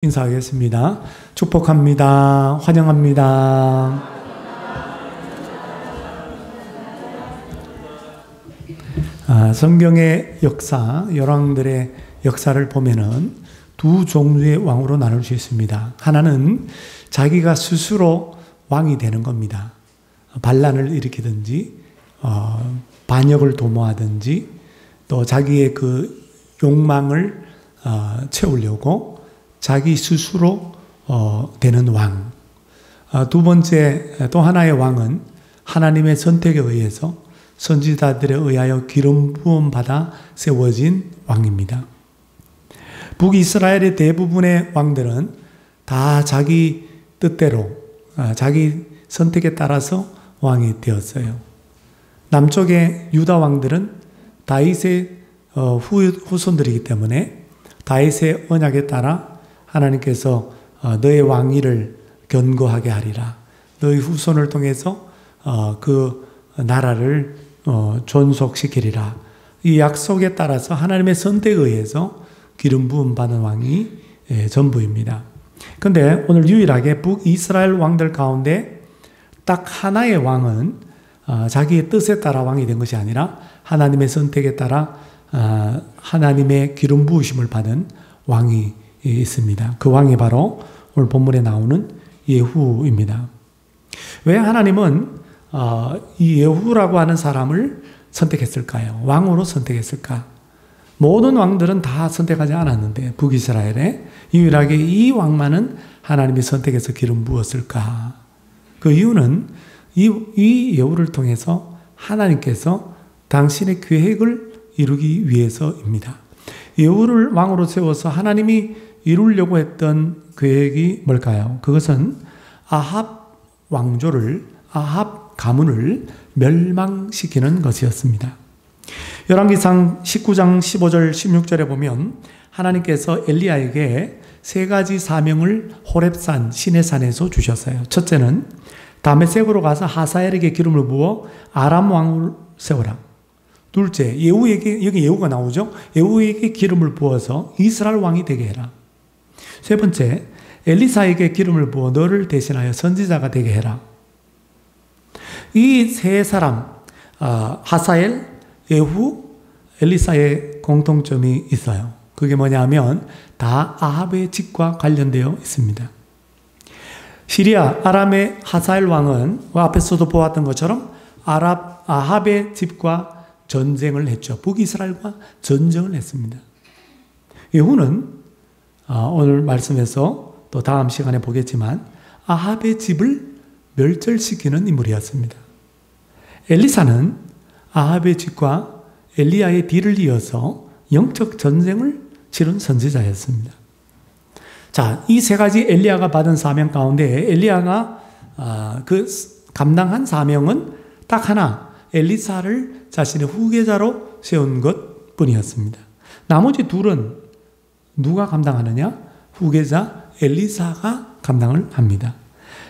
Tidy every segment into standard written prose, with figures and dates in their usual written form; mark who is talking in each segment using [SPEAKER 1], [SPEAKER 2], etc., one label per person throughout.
[SPEAKER 1] 인사하겠습니다. 축복합니다. 환영합니다. 성경의 역사, 열왕들의 역사를 보면은 두 종류의 왕으로 나눌 수 있습니다. 하나는 자기가 스스로 왕이 되는 겁니다. 반란을 일으키든지, 반역을 도모하든지, 또 자기의 그 욕망을 채우려고 자기 스스로 되는 왕. 두 번째, 또 하나의 왕은 하나님의 선택에 의해서 선지자들에 의하여 기름 부음 받아 세워진 왕입니다. 북이스라엘의 대부분의 왕들은 다 자기 뜻대로, 자기 선택에 따라서 왕이 되었어요. 남쪽의 유다 왕들은 다윗의 후손들이기 때문에 다윗의 언약에 따라 하나님께서 너의 왕위를 견고하게 하리라. 너의 후손을 통해서 그 나라를 존속시키리라. 이 약속에 따라서 하나님의 선택에 의해서 기름 부음 받은 왕이 전부입니다. 그런데 오늘 유일하게 북이스라엘 왕들 가운데 딱 하나의 왕은 자기의 뜻에 따라 왕이 된 것이 아니라 하나님의 선택에 따라 하나님의 기름 부으심을 받은 왕이 있습니다. 그 왕이 바로 오늘 본문에 나오는 예후입니다. 왜 하나님은 이 예후라고 하는 사람을 선택했을까요? 왕으로 선택했을까? 모든 왕들은 다 선택하지 않았는데 북이스라엘에 유일하게 이 왕만은 하나님이 선택해서 기름 부었을까? 그 이유는 이 예후를 통해서 하나님께서 당신의 계획을 이루기 위해서입니다. 예후를 왕으로 세워서 하나님이 이루려고 했던 계획이 뭘까요? 그것은 아합 왕조를, 아합 가문을 멸망시키는 것이었습니다. 열왕기상 19장 15절 16절에 보면 하나님께서 엘리야에게 세 가지 사명을 호렙산 시내산에서 주셨어요. 첫째는 다메섹으로 가서 하사엘에게 기름을 부어 아람 왕을 세우라. 둘째, 예후에게, 여기 예후가 나오죠? 예후에게 기름을 부어서 이스라엘 왕이 되게 해라. 세 번째, 엘리사에게 기름을 부어 너를 대신하여 선지자가 되게 해라. 이 세 사람, 하사엘, 예후, 엘리사의 공통점이 있어요. 그게 뭐냐면 다 아합의 집과 관련되어 있습니다. 시리아, 아람의 하사엘 왕은 앞에서도 보았던 것처럼 아합의 집과 전쟁을 했죠. 북이스라엘과 전쟁을 했습니다. 예후는 오늘 말씀에서 또 다음 시간에 보겠지만 아합의 집을 멸절시키는 인물이었습니다. 엘리사는 아합의 집과 엘리야의 뒤를 이어서 영적 전쟁을 치른 선지자였습니다. 자, 이 세 가지 엘리야가 받은 사명 가운데 엘리야가 그 감당한 사명은 딱 하나, 엘리사를 자신의 후계자로 세운 것 뿐이었습니다. 나머지 둘은 누가 감당하느냐? 후계자 엘리사가 감당을 합니다.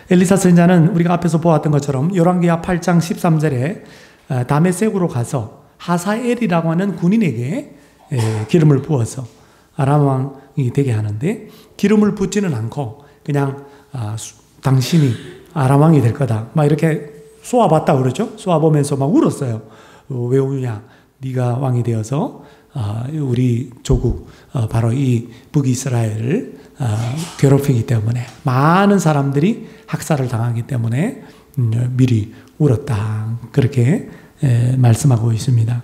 [SPEAKER 1] 엘리사 선지자는 우리가 앞에서 보았던 것처럼 열왕기하 8장 13절에 다메섹으로 가서 하사엘이라고 하는 군인에게 기름을 부어서 아람 왕이 되게 하는데 기름을 붓지는 않고 그냥 당신이 아람 왕이 될 거다. 막 이렇게 쏘아봤다 그러죠. 쏘아보면서 막 울었어요. 왜 우냐? 네가 왕이 되어서 우리 조국 바로 이 북이스라엘을 괴롭히기 때문에 많은 사람들이 학살을 당하기 때문에 미리 울었다. 그렇게 말씀하고 있습니다.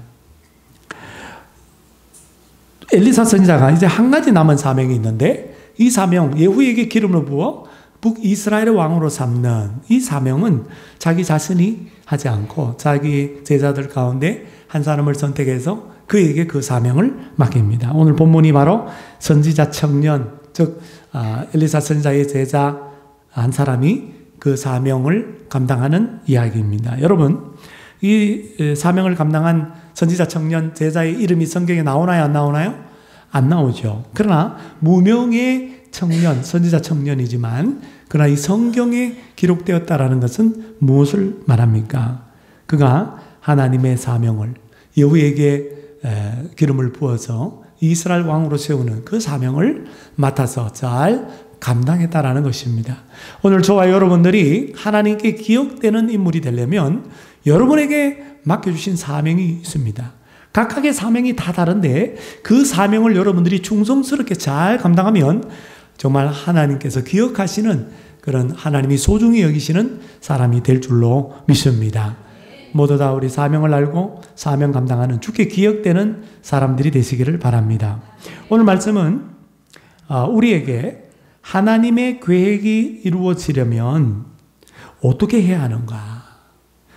[SPEAKER 1] 엘리사 선지자가 이제 한 가지 남은 사명이 있는데 이 사명, 예후에게 기름을 부어 북이스라엘의 왕으로 삼는 이 사명은 자기 자신이 하지 않고 자기 제자들 가운데 한 사람을 선택해서 그에게 그 사명을 맡깁니다. 오늘 본문이 바로 선지자 청년, 즉 엘리사 선지자의 제자 한 사람이 그 사명을 감당하는 이야기입니다. 여러분, 이 사명을 감당한 선지자 청년 제자의 이름이 성경에 나오나요? 안 나오나요? 안 나오죠. 그러나 무명의 청년, 선지자 청년이지만 그러나 이 성경에 기록되었다라는 것은 무엇을 말합니까? 그가 하나님의 사명을 예후에게 기름을 부어서 이스라엘 왕으로 세우는 그 사명을 맡아서 잘 감당했다라는 것입니다. 오늘 저와 여러분들이 하나님께 기억되는 인물이 되려면 여러분에게 맡겨주신 사명이 있습니다. 각각의 사명이 다 다른데 그 사명을 여러분들이 충성스럽게 잘 감당하면 정말 하나님께서 기억하시는 그런 하나님이 소중히 여기시는 사람이 될 줄로 믿습니다. 모두 다 우리 사명을 알고 사명 감당하는 주께 기억되는 사람들이 되시기를 바랍니다. 오늘 말씀은 우리에게 하나님의 계획이 이루어지려면 어떻게 해야 하는가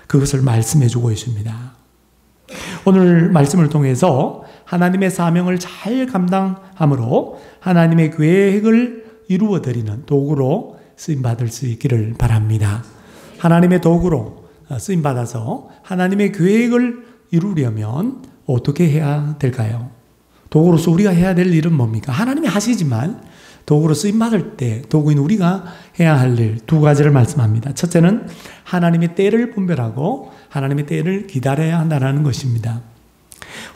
[SPEAKER 1] 그것을 말씀해 주고 있습니다. 오늘 말씀을 통해서 하나님의 사명을 잘 감당함으로 하나님의 계획을 이루어드리는 도구로 쓰임받을 수 있기를 바랍니다. 하나님의 도구로 쓰임받아서 하나님의 계획을 이루려면 어떻게 해야 될까요? 도구로서 우리가 해야 될 일은 뭡니까? 하나님이 하시지만 도구로 쓰임받을 때 도구인 우리가 해야 할 일 두 가지를 말씀합니다. 첫째는 하나님의 때를 분별하고 하나님의 때를 기다려야 한다는 것입니다.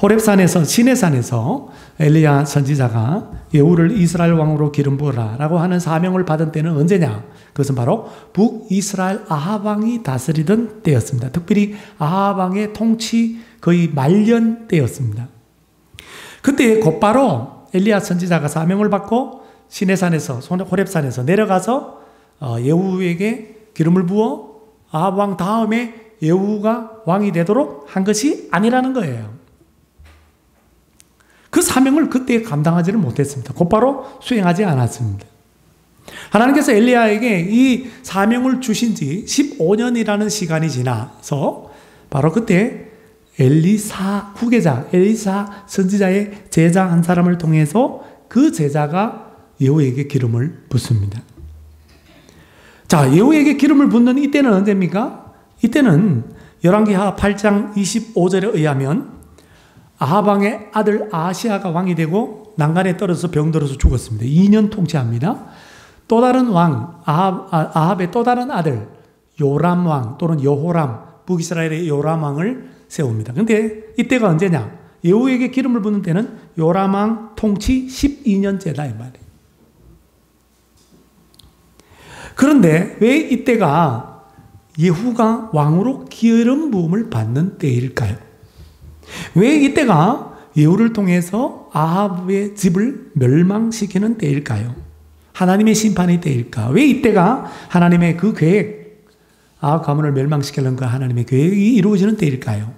[SPEAKER 1] 호렙산에서 시내산에서 엘리야 선지자가 예후를 이스라엘 왕으로 기름 부어라 라고 하는 사명을 받은 때는 언제냐? 그것은 바로 북이스라엘 아합 왕이 다스리던 때였습니다. 특별히 아합 왕의 통치 거의 말년 때였습니다. 그때 곧바로 엘리야 선지자가 사명을 받고 시내산에서 호렙산에서 내려가서 예후에게 기름을 부어 아합 왕 다음에 예후가 왕이 되도록 한 것이 아니라는 거예요. 그 사명을 그때 감당하지를 못했습니다. 곧바로 수행하지 않았습니다. 하나님께서 엘리야에게 이 사명을 주신 지 15년이라는 시간이 지나서 바로 그때 엘리사 후계자, 엘리사 선지자의 제자 한 사람을 통해서 그 제자가 예후에게 기름을 붓습니다. 자, 예후에게 기름을 붓는 이때는 언제입니까? 이때는 열왕기하 8장 25절에 의하면 아합 왕의 아들 아하시아가 왕이 되고 난간에 떨어져서 병들어서 죽었습니다. 2년 통치합니다. 또 다른 왕, 아합의 또 다른 아들 요람 왕 또는 여호람, 북이스라엘의 요람 왕을 세웁니다. 근데 이때가 언제냐? 예후에게 기름을 붓는 때는 요람 왕 통치 12년째다 이 말이에요. 그런데 왜 이때가 예후가 왕으로 기름 부음을 받는 때일까요? 왜 이때가 예후를 통해서 아합의 집을 멸망시키는 때일까요? 하나님의 심판의 때일까? 왜 이때가 하나님의 그 계획, 아합 가문을 멸망시키려는 그 하나님의 계획이 이루어지는 때일까요?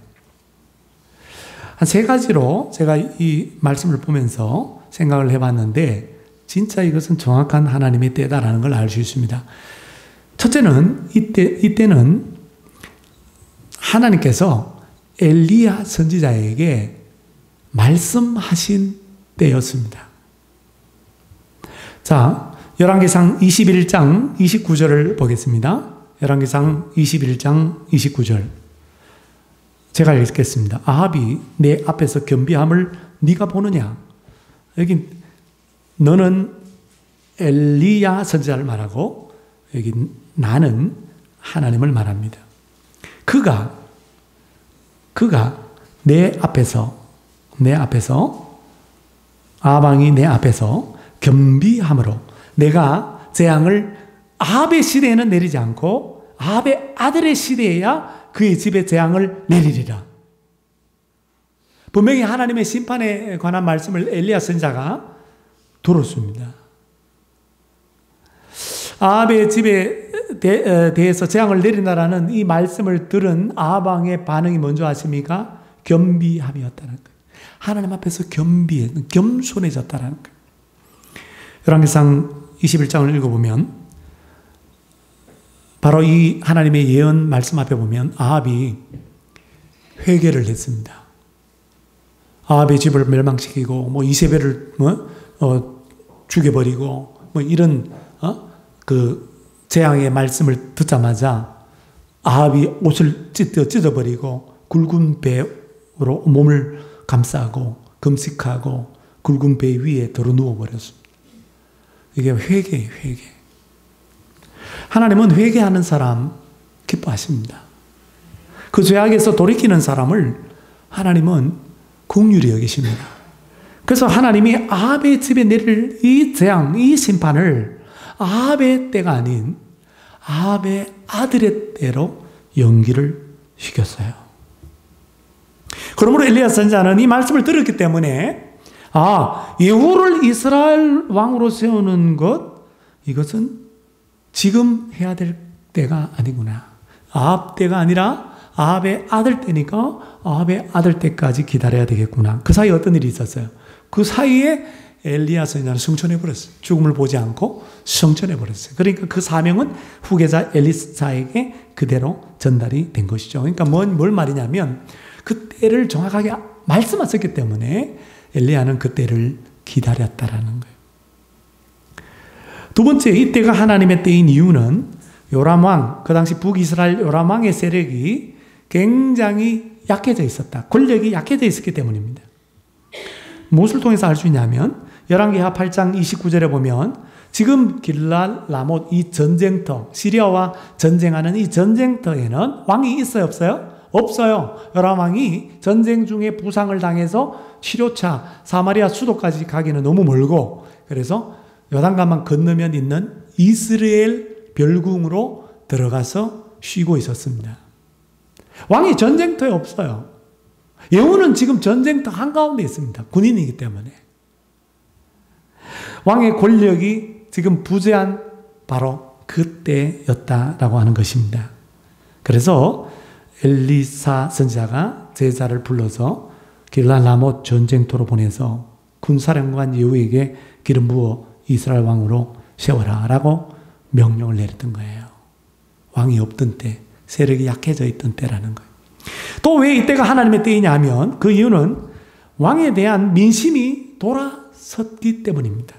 [SPEAKER 1] 한 세 가지로 제가 이 말씀을 보면서 생각을 해봤는데 진짜 이것은 정확한 하나님의 때다라는 걸 알 수 있습니다. 첫째는 이때는 하나님께서 엘리야 선지자에게 말씀하신 때였습니다. 자, 열왕기상 21장 29절을 보겠습니다. 열왕기상 21장 29절. 제가 읽겠습니다. 아합이 내 앞에서 겸비함을 네가 보느냐? 여기 너는 엘리야 선지자를 말하고 여기 나는 하나님을 말합니다. 그가 내 앞에서 아합 왕이 내 앞에서 겸비함으로 내가 재앙을 아합의 시대에는 내리지 않고 아합의 아들의 시대에야 그의 집에 재앙을 내리리라. 분명히 하나님의 심판에 관한 말씀을 엘리야 선지자가 들었습니다. 아합의 집에 대해서 재앙을 내린다라는 이 말씀을 들은 아합 왕의 반응이 뭔지 아십니까? 겸비함이었다는 거예요. 하나님 앞에서 겸손해졌다는 거예요. 열왕기상 21장을 읽어보면 바로 이 하나님의 예언 말씀 앞에 보면 아합이 회개를 했습니다. 아합의 집을 멸망시키고 이세벨을 죽여버리고 이런 그 재앙의 말씀을 듣자마자 아합이 옷을 찢어버리고 굵은 배로 몸을 감싸고 금식하고 굵은 배 위에 들어 누워버렸습니다. 이게 회개예요, 회개. 하나님은 회개하는 사람 기뻐하십니다. 그 죄악에서 돌이키는 사람을 하나님은 긍휼히 여기십니다. 그래서 하나님이 아합의 집에 내릴 이 재앙, 이 심판을 아합의 때가 아닌 아합의 아들의 때로 연기를 시켰어요. 그러므로 엘리야 선지자는 이 말씀을 들었기 때문에 예후를 이스라엘 왕으로 세우는 이것은 지금 해야 될 때가 아니구나. 아합 때가 아니라 아합의 아들 때니까 아합의 아들 때까지 기다려야 되겠구나. 그 사이에 어떤 일이 있었어요? 그 사이에 엘리야 선지자는 승천해버렸어요. 죽음을 보지 않고 승천해버렸어요. 그러니까 그 사명은 후계자 엘리사에게 그대로 전달이 된 것이죠. 그러니까 뭘 말이냐면 그 때를 정확하게 말씀하셨기 때문에 엘리야는 그 때를 기다렸다라는 거예요. 두 번째, 이 때가 하나님의 때인 이유는 요람 왕, 그 당시 북이스라엘 요람 왕의 세력이 굉장히 약해져 있었다. 권력이 약해져 있었기 때문입니다. 무엇을 통해서 알 수 있냐면 열왕기하 8장 29절에 보면 지금 길랄 라못 이 전쟁터, 시리아와 전쟁하는 이 전쟁터에는 왕이 있어요, 없어요? 없어요. 요람 왕이 전쟁 중에 부상을 당해서 치료차 사마리아 수도까지 가기는 너무 멀고, 그래서 요단강만 건너면 있는 이스라엘 별궁으로 들어가서 쉬고 있었습니다. 왕이 전쟁터에 없어요. 예후는 지금 전쟁터 한가운데 있습니다. 군인이기 때문에. 왕의 권력이 지금 부재한 바로 그때였다라고 하는 것입니다. 그래서 엘리사 선지자가 제자를 불러서 길랄 라못 전쟁터로 보내서 군사령관 예후에게 기름 부어 이스라엘 왕으로 세워라 라고 명령을 내렸던 거예요. 왕이 없던 때, 세력이 약해져 있던 때라는 거예요. 또 왜 이때가 하나님의 때이냐 하면 그 이유는 왕에 대한 민심이 돌아섰기 때문입니다.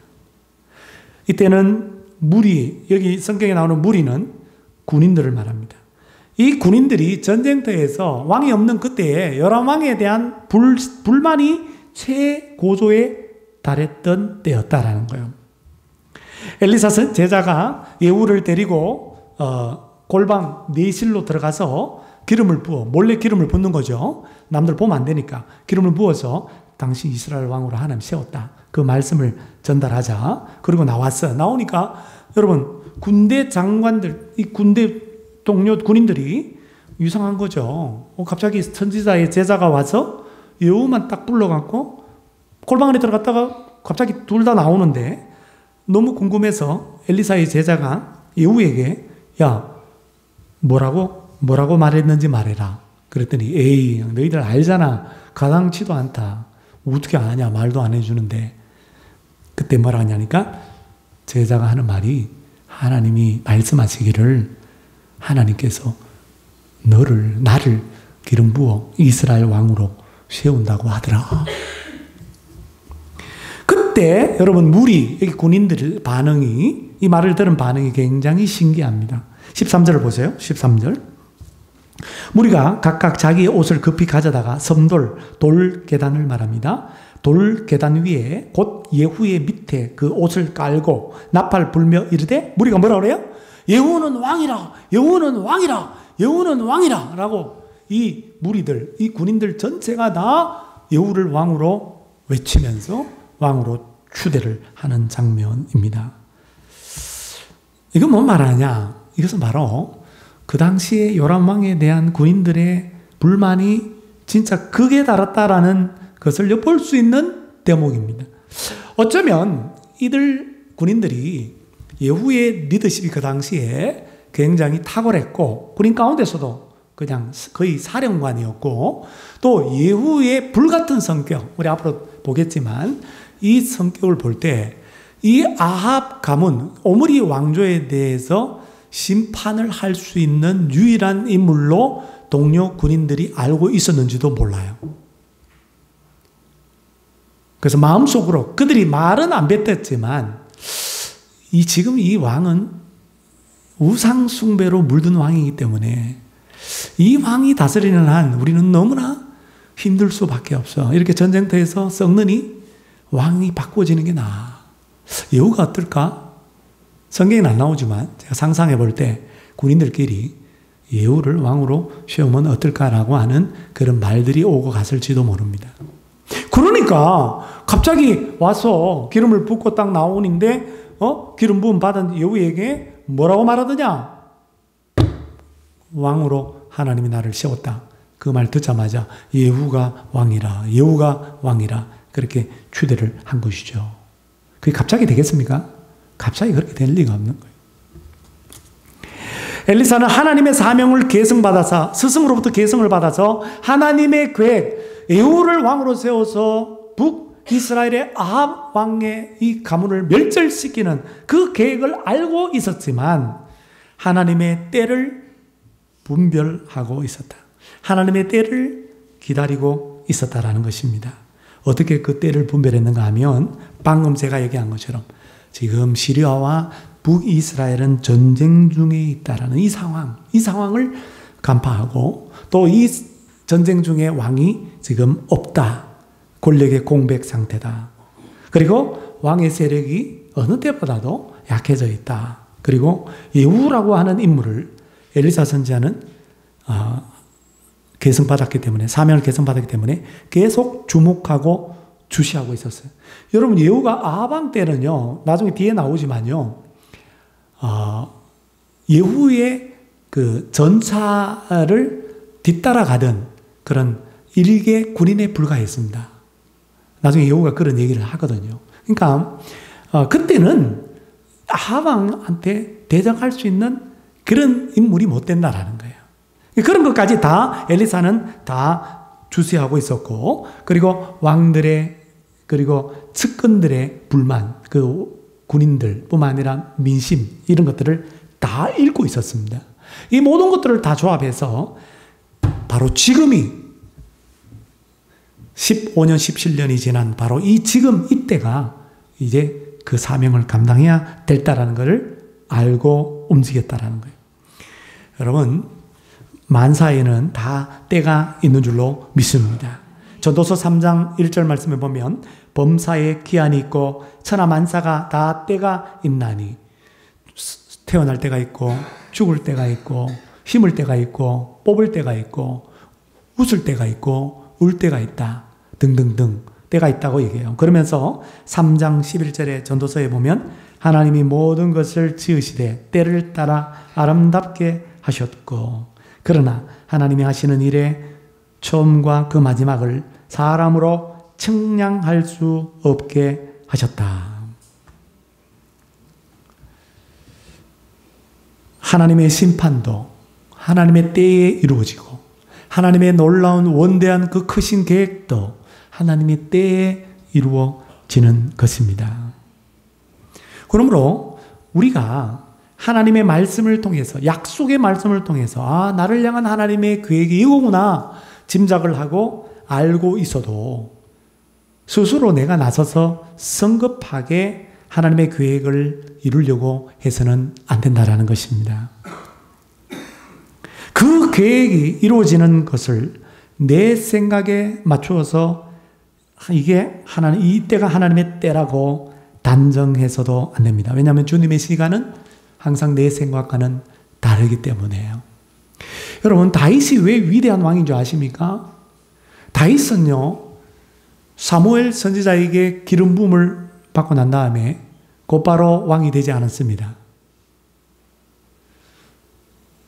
[SPEAKER 1] 이때는 무리, 여기 성경에 나오는 무리는 군인들을 말합니다. 이 군인들이 전쟁터에서 왕이 없는 그때에 요람 왕에 대한 불만이 최고조에 달했던 때였다라는 거예요. 엘리사 제자가 예후를 데리고 골방 내실로 들어가서 기름을 부어, 몰래 기름을 붓는 거죠. 남들 보면 안 되니까 기름을 부어서 당시 이스라엘 왕으로 하나님 세웠다. 그 말씀을 전달하자. 그리고 나왔어. 나오니까 여러분 군대 장관들, 이 군대 동료 군인들이 이상한 거죠. 갑자기 선지자의 제자가 와서 예후만 딱 불러갖고 골방 안에 들어갔다가 갑자기 둘 다 나오는데 너무 궁금해서 엘리사의 제자가 예후에게 뭐라고 말했는지 말해라. 그랬더니 에이 너희들 알잖아. 가당치도 않다. 어떻게 아냐. 말도 안 해주는데. 그때 뭐라 하냐니까 제자가 하는 말이 하나님이 말씀하시기를 하나님께서 나를 기름 부어 이스라엘 왕으로 세운다고 하더라. 그때 여러분 무리, 여기 군인들 반응이, 이 말을 들은 반응이 굉장히 신기합니다. 13절을 보세요. 13절. 무리가 각각 자기의 옷을 급히 가져다가 돌 계단을 말합니다. 돌 계단 위에 곧 예후의 밑에 그 옷을 깔고 나팔 불며 이르되, 무리가 뭐라 그래요? 예후는 왕이라, 예후는 왕이라, 예후는 왕이라 라고 이 무리들, 이 군인들 전체가 다 예후를 왕으로 외치면서 왕으로 추대를 하는 장면입니다. 이건 뭔 말하냐? 이것은 바로 그 당시에 요람 왕에 대한 군인들의 불만이 진짜 극에 달았다라는 것을 엿볼 수 있는 대목입니다. 어쩌면 이들 군인들이 예후의 리더십이 그 당시에 굉장히 탁월했고 군인 가운데서도 그냥 거의 사령관이었고 또 예후의 불같은 성격, 우리 앞으로 보겠지만 이 성격을 볼 때 이 아합 가문, 오므리 왕조에 대해서 심판을 할 수 있는 유일한 인물로 동료 군인들이 알고 있었는지도 몰라요. 그래서 마음속으로 그들이 말은 안 뱉었지만 지금 이 왕은 우상 숭배로 물든 왕이기 때문에 이 왕이 다스리는 한 우리는 너무나 힘들 수밖에 없어. 이렇게 전쟁터에서 썩느니 왕이 바꿔지는 게 나아. 예후가 어떨까? 성경에는 안 나오지만 제가 상상해 볼 때 군인들끼리 예후를 왕으로 세우면 어떨까라고 하는 그런 말들이 오고 갔을지도 모릅니다. 그러니까 갑자기 와서 기름을 붓고 딱 나오는데 기름 부음 받은 예후에게 뭐라고 말하더냐? 왕으로 하나님이 나를 세웠다. 그 말 듣자마자 예후가 왕이라, 예후가 왕이라 그렇게 추대를 한 것이죠. 그게 갑자기 되겠습니까? 갑자기 그렇게 될 리가 없는 거예요. 엘리사는 하나님의 사명을 계승받아서, 스승으로부터 계승을 받아서 하나님의 계획, 예후를 왕으로 세워서 북이스라엘의 아합 왕의 이 가문을 멸절시키는 그 계획을 알고 있었지만 하나님의 때를 분별하고 있었다. 하나님의 때를 기다리고 있었다라는 것입니다. 어떻게 그 때를 분별했는가 하면 방금 제가 얘기한 것처럼 지금 시리아와 북이스라엘은 전쟁 중에 있다라는 이 상황을 간파하고 또 이 전쟁 중에 왕이 지금 없다. 권력의 공백 상태다. 그리고 왕의 세력이 어느 때보다도 약해져 있다. 그리고 예후라고 하는 인물을 엘리사 선지자는 계승받았기 때문에, 사명을 계승받았기 때문에 계속 주목하고 주시하고 있었어요. 여러분, 예후가 아합 때는요, 나중에 뒤에 나오지만요, 예후의 그 전차를 뒤따라가던 그런 일개 군인에 불과했습니다. 나중에 예후가 그런 얘기를 하거든요. 그러니까 그때는 아합 왕한테 대적할 수 있는 그런 인물이 못 된다라는 거예요. 그런 것까지 다 엘리사는 다 주시하고 있었고, 그리고 왕들의, 그리고 측근들의 불만, 그 군인들 뿐만 아니라 민심, 이런 것들을 다 읽고 있었습니다. 이 모든 것들을 다 조합해서 바로 지금이 15년, 17년이 지난 바로 이 지금 이때가 이제 그 사명을 감당해야 됐다라는 것을 알고 움직였다라는 거예요. 여러분, 만사에는 다 때가 있는 줄로 믿습니다. 전도서 3장 1절 말씀에 보면 범사에 기한이 있고 천하만사가 다 때가 있나니, 태어날 때가 있고 죽을 때가 있고 힘을 때가 있고 뽑을 때가 있고 웃을 때가 있고 울 때가 있다 등등등 때가 있다고 얘기해요. 그러면서 3장 11절의 전도서에 보면 하나님이 모든 것을 지으시되 때를 따라 아름답게 하셨고, 그러나 하나님이 하시는 일의 처음과 그 마지막을 사람으로 측량할 수 없게 하셨다. 하나님의 심판도 하나님의 때에 이루어지고 하나님의 놀라운 원대한 그 크신 계획도 하나님의 때에 이루어지는 것입니다. 그러므로 우리가 하나님의 말씀을 통해서, 약속의 말씀을 통해서 나를 향한 하나님의 계획이 이거구나 짐작을 하고 알고 있어도 스스로 내가 나서서 성급하게 하나님의 계획을 이루려고 해서는 안 된다라는 것입니다. 그 계획이 이루어지는 것을 내 생각에 맞추어서 이게 이때가 하나님의 때라고 단정해서도 안 됩니다. 왜냐하면 주님의 시간은 항상 내 생각과는 다르기 때문에요. 여러분, 다윗이 왜 위대한 왕인 줄 아십니까? 다윗은요, 사무엘 선지자에게 기름 부음을 받고 난 다음에 곧바로 왕이 되지 않았습니다.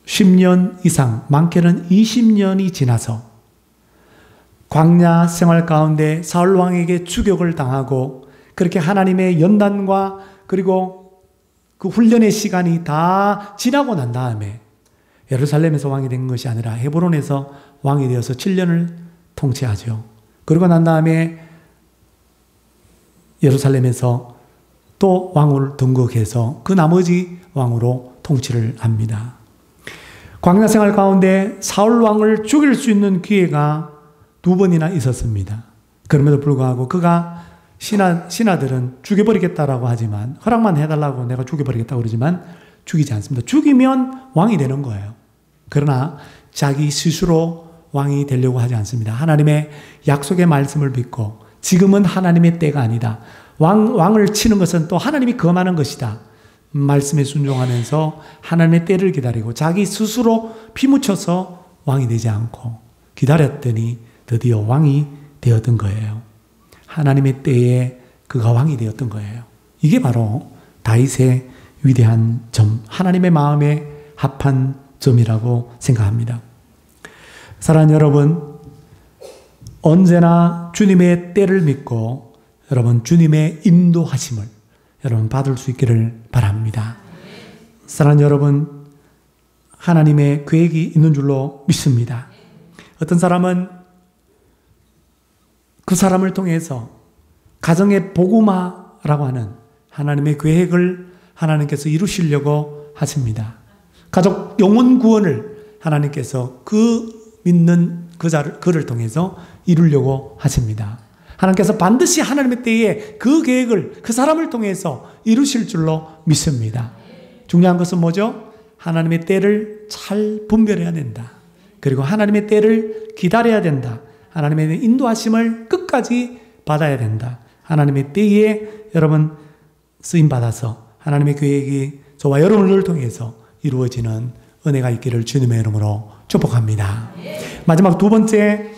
[SPEAKER 1] 10년 이상, 많게는 20년이 지나서 광야 생활 가운데 사울 왕에게 추격을 당하고 그렇게 하나님의 연단과 그리고 그 훈련의 시간이 다 지나고 난 다음에 예루살렘에서 왕이 된 것이 아니라 헤브론에서 왕이 되어서 7년을 통치하죠. 그러고 난 다음에 예루살렘에서 또 왕을 등극해서 그 나머지 왕으로 통치를 합니다. 광야 생활 가운데 사울 왕을 죽일 수 있는 기회가 2번이나 있었습니다. 그럼에도 불구하고 그가 신하들은 죽여버리겠다라고 하지만, 허락만 해달라고 내가 죽여버리겠다고 그러지만 죽이지 않습니다. 죽이면 왕이 되는 거예요. 그러나 자기 스스로 왕이 되려고 하지 않습니다. 하나님의 약속의 말씀을 믿고 지금은 하나님의 때가 아니다. 왕을 치는 것은 또 하나님이 금하는 것이다. 말씀에 순종하면서 하나님의 때를 기다리고 자기 스스로 피묻혀서 왕이 되지 않고 기다렸더니 드디어 왕이 되었던 거예요. 하나님의 때에 그가 왕이 되었던 거예요. 이게 바로 다윗의 위대한 점, 하나님의 마음에 합한 점이라고 생각합니다. 사랑하는 여러분, 언제나 주님의 때를 믿고 여러분 주님의 인도하심을 여러분 받을 수 있기를 바랍니다. 사랑하는 여러분, 하나님의 계획이 있는 줄로 믿습니다. 어떤 사람은 그 사람을 통해서 가정의 복음화라고 하는 하나님의 계획을 하나님께서 이루시려고 하십니다. 가족 영혼 구원을 하나님께서 그 믿는 그를 통해서 이루려고 하십니다. 하나님께서 반드시 하나님의 때에 그 계획을 그 사람을 통해서 이루실 줄로 믿습니다. 중요한 것은 뭐죠? 하나님의 때를 잘 분별해야 된다. 그리고 하나님의 때를 기다려야 된다. 하나님의 인도하심을 끝까지 받아야 된다. 하나님의 때에 여러분 쓰임받아서 하나님의 계획이 저와 여러분을 통해서 이루어지는 은혜가 있기를 주님의 이름으로 축복합니다. 마지막 두 번째,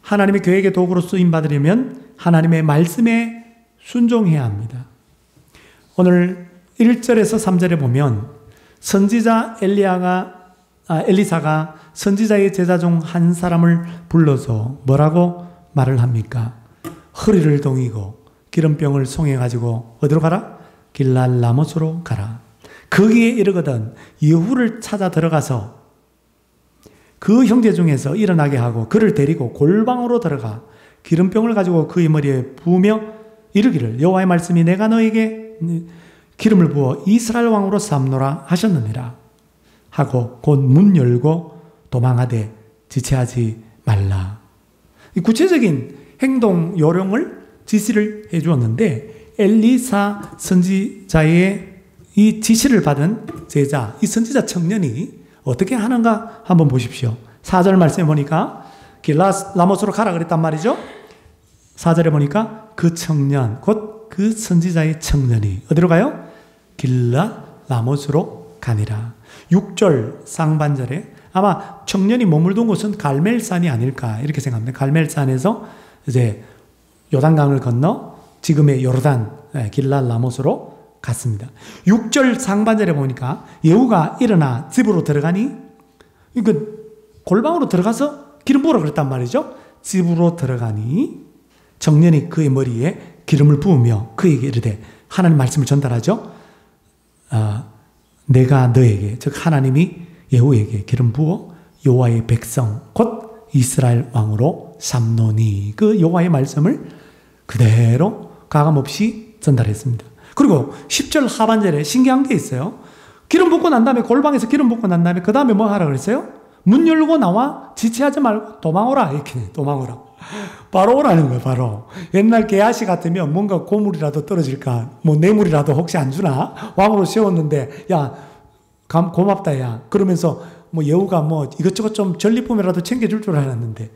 [SPEAKER 1] 하나님의 계획의 도구로 쓰임받으려면 하나님의 말씀에 순종해야 합니다. 오늘 1절에서 3절에 보면 선지자 엘리사가 선지자의 제자 중 한 사람을 불러서 뭐라고 말을 합니까? 허리를 동이고 기름병을 송해가지고 어디로 가라? 길랄 라모스로 가라. 거기에 이르거든 예후를 찾아 들어가서 그 형제 중에서 일어나게 하고 그를 데리고 골방으로 들어가 기름병을 가지고 그의 머리에 부으며 이르기를 여호와의 말씀이 내가 너에게 기름을 부어 이스라엘 왕으로 삼노라 하셨느니라 하고 곧 문 열고 도망하되 지체하지 말라. 구체적인 행동 요령을 지시를 해 주었는데 엘리사 선지자의 이 지시를 받은 제자, 이 선지자 청년이 어떻게 하는가 한번 보십시오. 4절 말씀에 보니까 길라 라모스로 가라 그랬단 말이죠. 4절에 보니까 그 청년, 곧 그 선지자의 청년이 어디로 가요? 길라 라모스로 가니라. 6절 상반절에 아마 청년이 머물던 곳은 갈멜산이 아닐까 이렇게 생각합니다. 갈멜산에서 이제 요단강을 건너 지금의 요르단 길라 라모스로 갔습니다. 6절 상반절에 보니까 예후가 일어나 집으로 들어가니 골방으로 들어가서 기름 부으라 그랬단 말이죠. 집으로 들어가니 청년이 그의 머리에 기름을 부으며 그에게 이르되 하나님 말씀을 전달하죠. 내가 너에게 즉 하나님이 예후에게 기름 부어 여호와의 백성 곧 이스라엘 왕으로 삼노니 그 여호와의 말씀을 그대로 가감없이 전달했습니다. 그리고 10절 하반절에 신기한 게 있어요. 기름 붓고 난 다음에 골방에서 기름 붓고 난 다음에 그 다음에 뭐 하라 그랬어요? 문 열고 나와 지체하지 말고 도망오라 이렇게 도망오라. 바로 오라는 거예요. 바로. 옛날 게하시 같으면 뭔가 고물이라도 떨어질까 뭐 뇌물이라도 혹시 안 주나 왕으로 세웠는데 야 고맙다 야 그러면서 뭐 예후가 뭐 이것저것 좀 전리품이라도 챙겨줄 줄 알았는데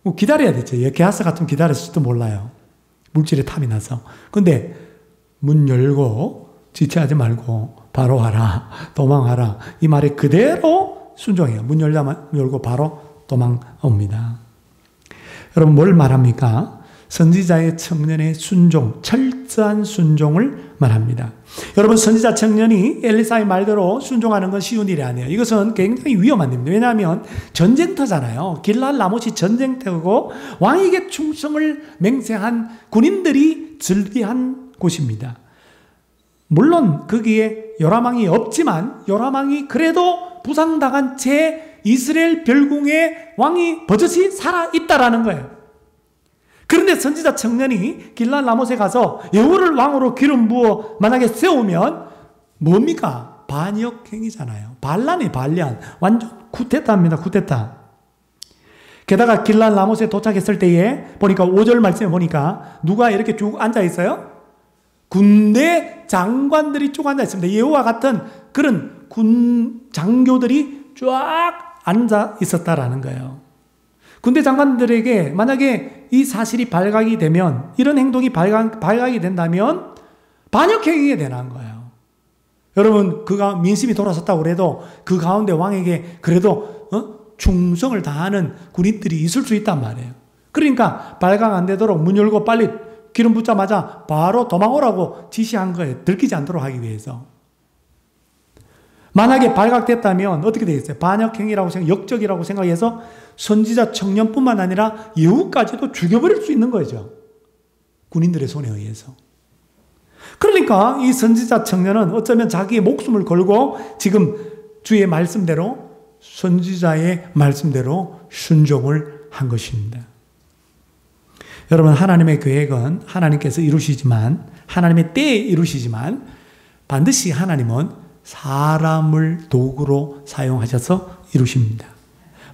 [SPEAKER 1] 뭐 기다려야 되죠. 게하시 같으면 기다렸을지도 몰라요. 물질에 탐이 나서. 근데 문 열고 지체하지 말고 바로 하라 도망하라 이 말에 그대로 순종해요. 문 열고 바로 도망옵니다. 여러분 뭘 말합니까? 선지자의 청년의 순종, 철저한 순종을 말합니다. 여러분 선지자 청년이 엘리사의 말대로 순종하는 건 쉬운 일이 아니에요. 이것은 굉장히 위험한 일입니다. 왜냐하면 전쟁터잖아요. 길랄 라모시 전쟁터고 왕에게 충성을 맹세한 군인들이 즐비한 곳입니다. 물론 거기에 요람왕이 없지만 요람왕이 그래도 부상당한 채 이스라엘 별궁의 왕이 버젓이 살아있다라는 거예요. 그런데 선지자 청년이 길랄 라못에 가서 예후를 왕으로 기름 부어 만약에 세우면 뭡니까? 반역행위잖아요. 반란이 반란. 완전 쿠데타입니다. 쿠데타. 게다가 길랄 라못에 도착했을 때에 보니까 5절 말씀에 보니까 누가 이렇게 쭉 앉아 있어요? 군대 장관들이 쭉 앉아 있습니다. 예후와 같은 그런 군 장교들이 쫙 앉아 있었다라는 거예요. 군대 장관들에게 만약에 이 사실이 발각이 되면 이런 행동이 발각이 된다면 반역행위가 되는 거예요. 여러분 그가 민심이 돌아섰다고 그래도 그 가운데 왕에게 그래도 충성을 다하는 군인들이 있을 수 있단 말이에요. 그러니까 발각 안 되도록 문 열고 빨리 기름 붓자마자 바로 도망오라고 지시한 거예요. 들키지 않도록 하기 위해서. 만약에 발각됐다면 어떻게 되겠어요? 반역행위라고 역적이라고 생각해서 선지자 청년뿐만 아니라 예후까지도 죽여버릴 수 있는 거죠. 군인들의 손에 의해서. 그러니까 이 선지자 청년은 어쩌면 자기의 목숨을 걸고 지금 주의 말씀대로, 선지자의 말씀대로 순종을 한 것입니다. 여러분, 하나님의 계획은 하나님께서 이루시지만, 하나님의 때에 이루시지만 반드시 하나님은 사람을 도구로 사용하셔서 이루십니다.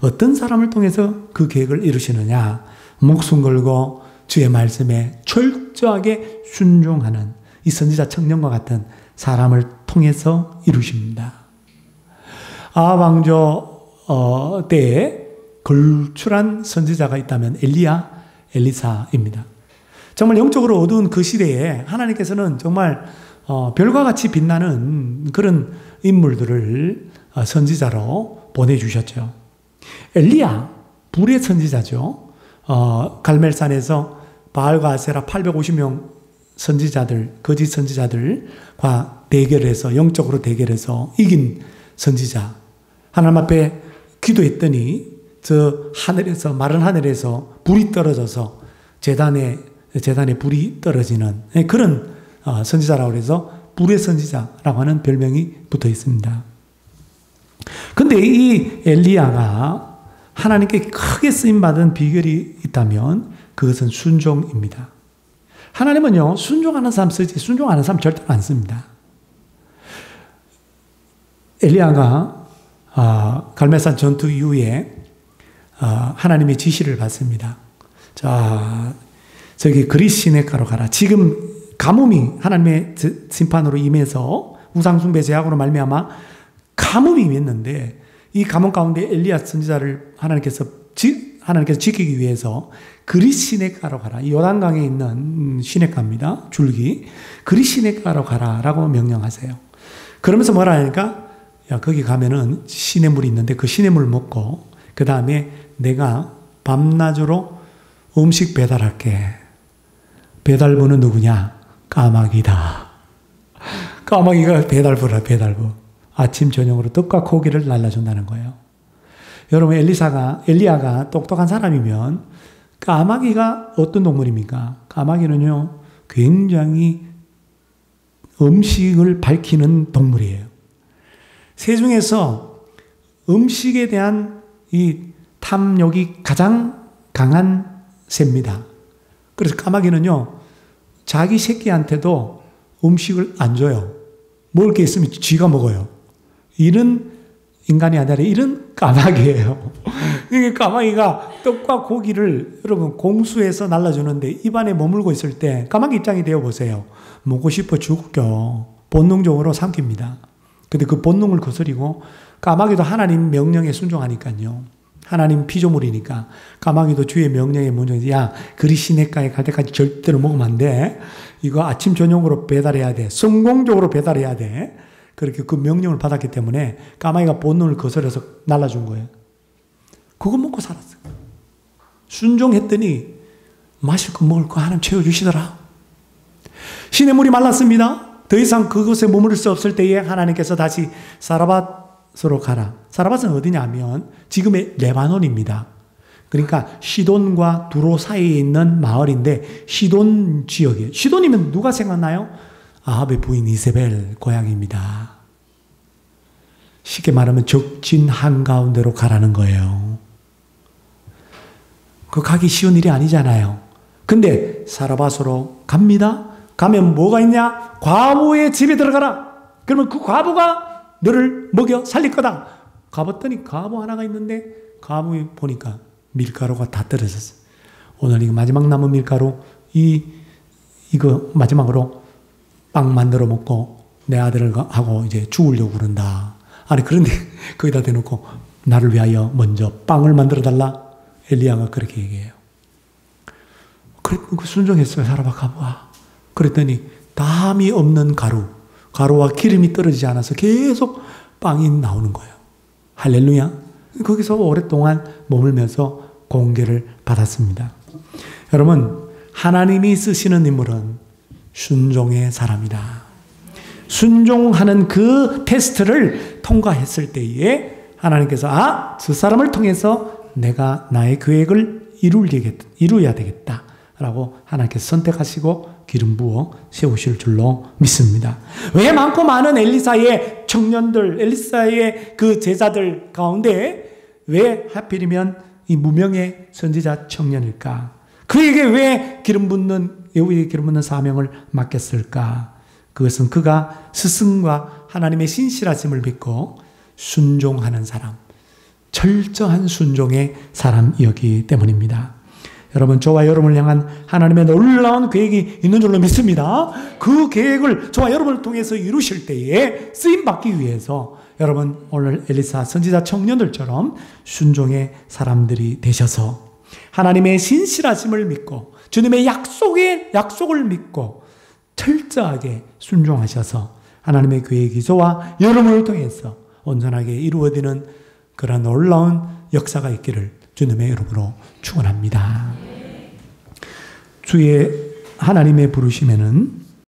[SPEAKER 1] 어떤 사람을 통해서 그 계획을 이루시느냐? 목숨 걸고 주의 말씀에 철저하게 순종하는 이 선지자 청년과 같은 사람을 통해서 이루십니다. 아합 왕조 때에 걸출한 선지자가 있다면 엘리야, 엘리사입니다. 정말 영적으로 어두운 그 시대에 하나님께서는 정말 별과 같이 빛나는 그런 인물들을 선지자로 보내주셨죠. 엘리야, 불의 선지자죠. 갈멜산에서 바알과 아세라 850명 선지자들, 거짓 선지자들과 대결해서, 영적으로 대결해서 이긴 선지자. 하나님 앞에 기도했더니 저 하늘에서, 마른 하늘에서 불이 떨어져서 재단에 불이 떨어지는 그런 선지자라고 해서 불의 선지자라고 하는 별명이 붙어 있습니다. 근데 이 엘리야가 하나님께 크게 쓰임받은 비결이 있다면 그것은 순종입니다. 하나님은요, 순종하는 사람 쓰지 순종하는 사람 절대 안 씁니다. 엘리야가 갈멜산 전투 이후에 하나님의 지시를 받습니다. 자, 저기 그릿 시내가로 가라. 지금 가뭄이 하나님의 심판으로 임해서 우상숭배 제약으로 말미암아 가뭄이 임했는데 이 가뭄 가운데 엘리야 선지자를 하나님께서 지키기 위해서 그릿 시내가로 가라. 이 요단강에 있는 시내가입니다. 줄기. 그릿 시내가로 가라라고 명령하세요. 그러면서 뭐라 하니까 야, 거기 가면은 시냇물이 있는데 그 시냇물 먹고 그 다음에 내가 밤낮으로 음식 배달할게. 배달부는 누구냐? 까마귀다. 까마귀가 배달부라, 배달부. 아침 저녁으로 떡과 고기를 날라준다는 거예요. 여러분, 엘리야가 똑똑한 사람이면 까마귀가 어떤 동물입니까? 까마귀는요, 굉장히 음식을 밝히는 동물이에요. 새 중에서 음식에 대한 이 탐욕이 가장 강한 새입니다. 그래서 까마귀는요, 자기 새끼한테도 음식을 안 줘요. 먹을 게 있으면 쥐가 먹어요. 이런 인간이 아니라 이런 까마귀예요. 이 까마귀가 떡과 고기를 여러분 공수해서 날라주는데 입안에 머물고 있을 때 까마귀 입장이 되어 보세요. 먹고 싶어 죽겨. 본능적으로 삼킵니다. 근데 그 본능을 거스리고 까마귀도 하나님 명령에 순종하니까요. 하나님 피조물이니까 까마귀도 주의 명령에 문정해서 야, 그리 시냇가에 갈 때까지 절대로 먹으면 안 돼. 이거 아침 저녁으로 배달해야 돼. 성공적으로 배달해야 돼. 그렇게 그 명령을 받았기 때문에 까마귀가 본능을 거스려서 날라준 거예요. 그거 먹고 살았어요. 순종했더니 마실 거 먹을 거 하나님 채워주시더라. 시냇물이 말랐습니다. 더 이상 그곳에 머무를 수 없을 때에 하나님께서 다시 사라밧으로 가라. 사라밧은 어디냐 하면 지금의 레바논입니다. 그러니까 시돈과 두로 사이에 있는 마을인데 시돈 지역이에요. 시돈이면 누가 생각나요? 아합의 부인 이세벨 고향입니다. 쉽게 말하면 적진 한가운데로 가라는 거예요. 그 가기 쉬운 일이 아니잖아요. 근데 사라밧으로 갑니다. 가면 뭐가 있냐? 과부의 집에 들어가라. 그러면 그 과부가 너를 먹여 살릴 거다. 가봤더니 과부 하나가 있는데 과부 보니까 밀가루가 다 떨어졌어요. 오늘 이거 마지막 남은 밀가루 이거 마지막으로 빵 만들어 먹고 내 아들하고 이제 죽으려고 그런다. 아니 그런데 거기다 대놓고 나를 위하여 먼저 빵을 만들어 달라. 엘리야가 그렇게 얘기해요. 그랬더니 순종했어요. 사라밧 과부가. 그랬더니 담이 없는 가루와 기름이 떨어지지 않아서 계속 빵이 나오는 거예요. 할렐루야. 거기서 오랫동안 머물면서 공개를 받았습니다. 여러분, 하나님이 쓰시는 인물은 순종의 사람이다. 순종하는 그 테스트를 통과했을 때에 하나님께서 저 사람을 통해서 내가 나의 계획을 이루어야 되겠다 라고 하나님께서 선택하시고 기름 부어 세우실 줄로 믿습니다. 왜 많고 많은 엘리사의 청년들, 엘리사의 그 제자들 가운데 왜 하필이면 이 무명의 선지자 청년일까? 그에게 왜 예후에 기름 붓는 사명을 맡겼을까? 그것은 그가 스승과 하나님의 신실하심을 믿고 순종하는 사람, 철저한 순종의 사람이었기 때문입니다. 여러분, 저와 여러분을 향한 하나님의 놀라운 계획이 있는 줄로 믿습니다. 그 계획을 저와 여러분을 통해서 이루실 때에 쓰임받기 위해서 여러분, 오늘 엘리사 선지자 청년들처럼 순종의 사람들이 되셔서 하나님의 신실하심을 믿고 주님의 약속을 믿고 철저하게 순종하셔서 하나님의 계획이 저와 여러분을 통해서 온전하게 이루어지는 그런 놀라운 역사가 있기를 주님의 이름으로 축원합니다. 주의 하나님의 부르심에는